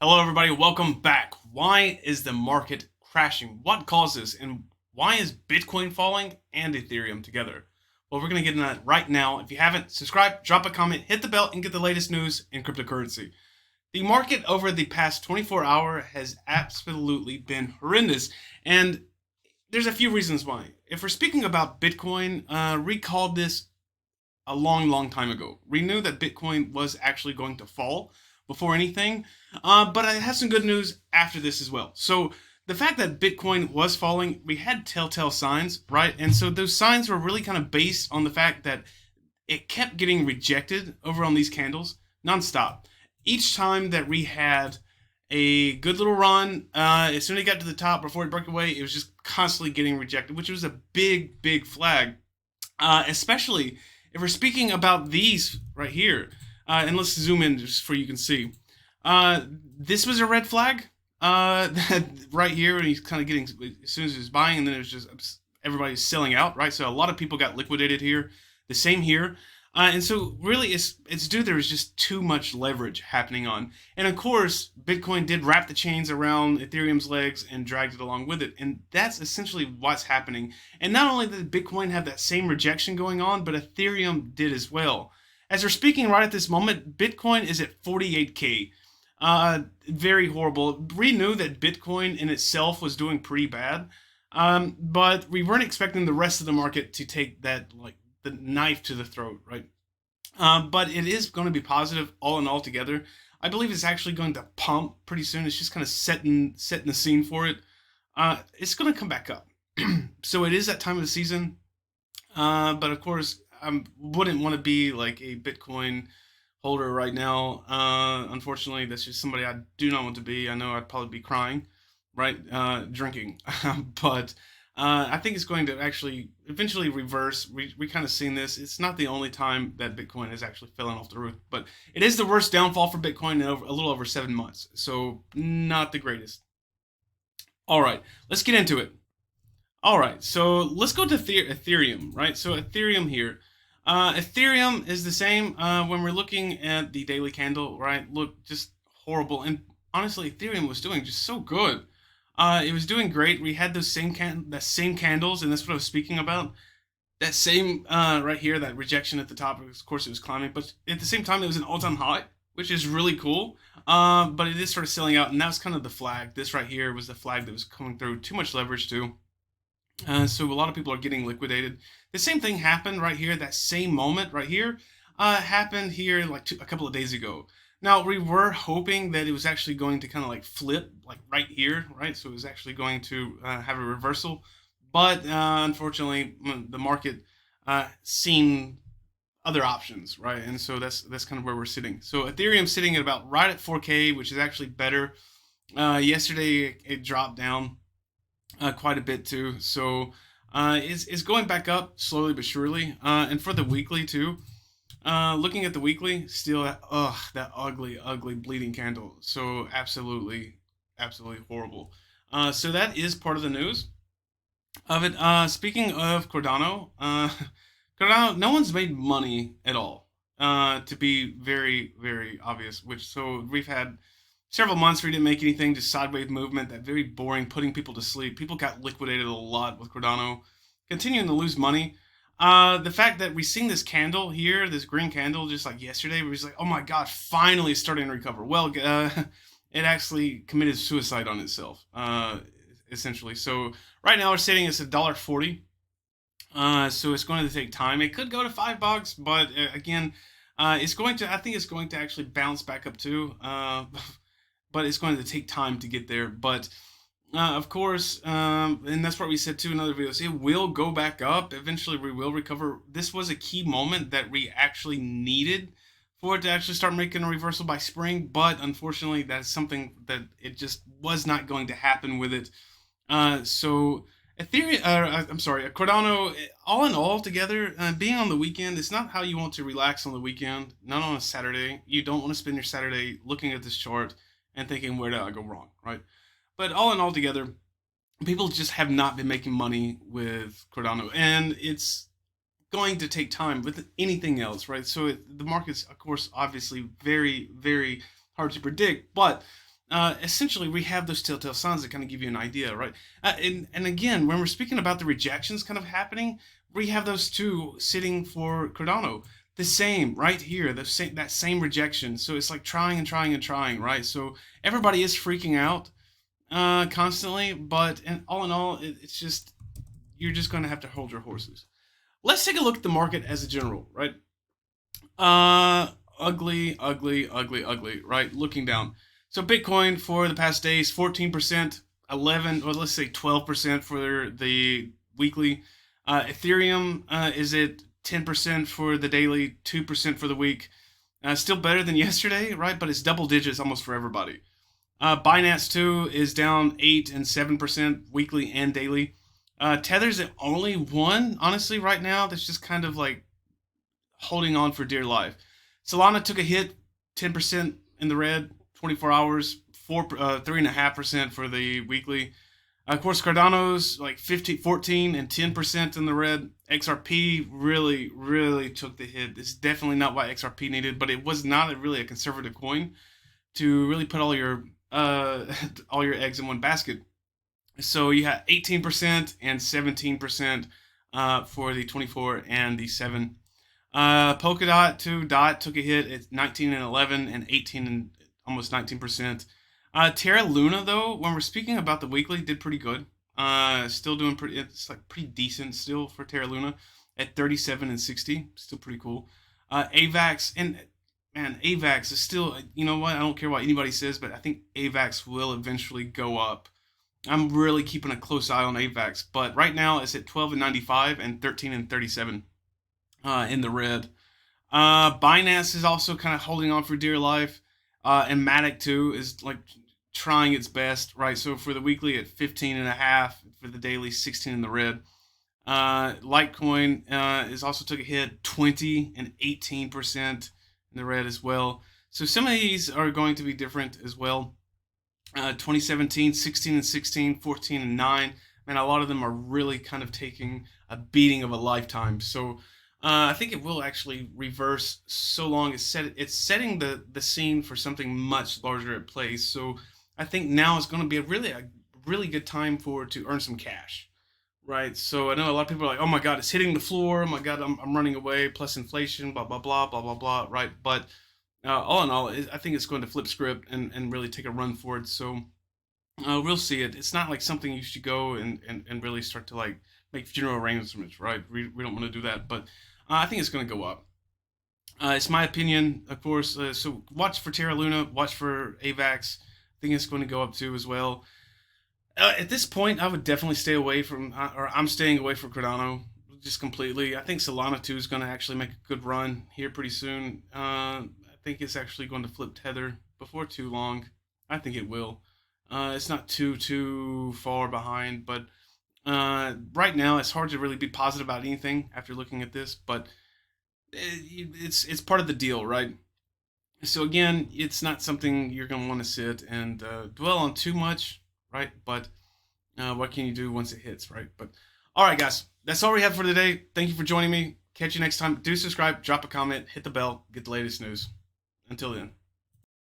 Hello, everybody. Welcome back. Why is the market crashing? What causes? And why is Bitcoin falling and Ethereum together? Well, we're going to get into that right now. If you haven't, subscribe, drop a comment, hit the bell, and get the latest news in cryptocurrency. The market over the past 24 hours has absolutely been horrendous. And there's a few reasons why. If we're speaking about Bitcoin, we called this a long time ago. We knew that Bitcoin was actually going to fall before anything, but I have some good news after this as well. So the fact that Bitcoin was falling, we had telltale signs, right? And so those signs were really kind of based on the fact that it kept getting rejected over on these candles nonstop. Each time that we had a good little run, as soon as it got to the top before it broke away, it was just constantly getting rejected, which was a big flag, especially if we're speaking about these right here. And let's zoom in just so you can see. This was a red flag right here, and he's kind of getting, as soon as he was buying, and then it was just everybody's selling out, right? So a lot of people got liquidated here. The same here. And so really it's due there was just too much leverage happening on. And of course, Bitcoin did wrap the chains around Ethereum's legs and dragged it along with it. And that's essentially what's happening. And not only did Bitcoin have that same rejection going on, but Ethereum did as well. As we're speaking right at this moment, Bitcoin is at 48K. Very horrible. We knew that Bitcoin in itself was doing pretty bad. But we weren't expecting the rest of the market to take that, like, the knife to the throat, right? But it is going to be positive all in all together. I believe it's actually going to pump pretty soon. It's just kind of setting the scene for it. It's going to come back up. So it is that time of the season. But of course, I wouldn't want to be like a Bitcoin holder right now. Unfortunately, that's just somebody I do not want to be. I know I'd probably be crying, right? Drinking. But I think it's going to actually eventually reverse. We kind of seen this. It's not the only time that Bitcoin is actually falling off the roof, but it is the worst downfall for Bitcoin in a little over 7 months. So not the greatest. All right, let's get into it. All right, so let's go to Ethereum, right? So Ethereum here. Ethereum is the same when we're looking at the daily candle, right? Look, just horrible. And honestly, Ethereum was doing just so good. It was doing great. We had those same candles, and that's what I was speaking about. That same right here, that rejection at the top. Of course, it was climbing, but at the same time, it was an all-time high, which is really cool. But it is sort of selling out, and that was kind of the flag. This right here was the flag that was coming through. Too much leverage too. So a lot of people are getting liquidated. The same thing happened right here. That same moment right here happened here like a couple of days ago. Now, we were hoping that it was actually going to kind of like flip, like right here, right? So it was actually going to have a reversal. But unfortunately, the market seen other options, right? And so that's kind of where we're sitting. So Ethereum sitting at about right at 4K, which is actually better. Yesterday, it dropped down quite a bit too. So it's going back up slowly but surely. And for the weekly too. Looking at the weekly, still that ugly bleeding candle. So absolutely horrible. So that is part of the news of it. Speaking of Cardano, Cardano, no one's made money at all. To be very obvious. So we've had several months where we didn't make anything, just sideways movement, that very boring, putting people to sleep. People got liquidated a lot with Cardano, continuing to lose money. The fact that we seen this candle here, this green candle, just like yesterday, where he's like, oh my god, finally it's starting to recover. Well, it actually committed suicide on itself, essentially. So right now we're sitting at $1.40. So it's going to take time. It could go to $5, but again, I think it's going to actually bounce back up too. But it's going to take time to get there. But of course, and that's what we said too in other videos, it will go back up. Eventually, we will recover. This was a key moment that we actually needed for it to actually start making a reversal by spring. But unfortunately, that's something that it just was not going to happen with it. So Cardano, all in all together, being on the weekend, it's not how you want to relax on the weekend, not on a Saturday. You don't want to spend your Saturday looking at this chart and thinking, where did I go wrong, right? But all in all together, people just have not been making money with Cardano, and it's going to take time with anything else, right? So the market's, of course, obviously very hard to predict, but essentially we have those telltale signs that kind of give you an idea, right? And again, when we're speaking about the rejections kind of happening, we have those two sitting for Cardano. The same right here, that same rejection. So it's like trying and trying and trying, right? So everybody is freaking out constantly, but all in all, it's just, you're just going to have to hold your horses. Let's take a look at the market as a general, right? Ugly, ugly, ugly, ugly, right? Looking down. So Bitcoin for the past days, 14%, 11, or let's say 12% for the weekly. Ethereum is at 10% for the daily, 2% for the week. Still better than yesterday, right? But it's double digits almost for everybody. Binance too is down 8 and 7% weekly and daily. Tether's the only one, honestly, right now that's just kind of like holding on for dear life. Solana took a hit, 10% in the red, 24 hours, 3.5% for the weekly. Of course, Cardano's like 14 and 10% in the red. XRP really took the hit. It's definitely not what XRP needed, but it was not really a conservative coin to really put all your eggs in one basket. So you had 18% and 17% for the 24 and the 7. Polkadot to Dot took a hit at 19 and 11 and 18 and almost 19%. Terra Luna, though, when we're speaking about the weekly, did pretty good. Still doing pretty. It's like pretty decent still for Terra Luna at 37 and 60. Still pretty cool. AVAX, and man, AVAX is still. You know what? I don't care what anybody says, but I think AVAX will eventually go up. I'm really keeping a close eye on AVAX, but right now it's at 12 and 95 and 13 and 37 in the red. Binance is also kind of holding on for dear life, and Matic too is like trying its best, right? So for the weekly at 15 and a half, for the daily 16 in the red. Litecoin is also took a hit, 20 and 18% in the red as well. So some of these are going to be different as well. 2017, 16 and 16, 14 and 9. Man, a lot of them are really kind of taking a beating of a lifetime. So I think it will actually reverse so long as it's setting the scene for something much larger at play. So I think now is going to be a really good time to earn some cash, right? So I know a lot of people are like, oh my God, it's hitting the floor. Oh my God, I'm running away. Plus inflation, blah blah blah blah blah blah, right? But all in all, I think it's going to flip script and really take a run for it. So we'll see it. It's not like something you should go and really start to like make general arrangements, right? We don't want to do that, but I think it's going to go up. It's my opinion, of course. So watch for Terra Luna, watch for AVAX. I think it's going to go up too as well. At this point, I would definitely stay away from, or I'm staying away from Cardano just completely. I think Solana too is going to actually make a good run here pretty soon. I think it's actually going to flip Tether before too long. I think it will. It's not too far behind, but right now it's hard to really be positive about anything after looking at this. But it's part of the deal, right? So again, it's not something you're going to want to sit and dwell on too much, right? But what can you do once it hits, right? But all right, guys, that's all we have for today. Thank you for joining me. Catch you next time. Do subscribe, drop a comment, hit the bell, get the latest news. Until then.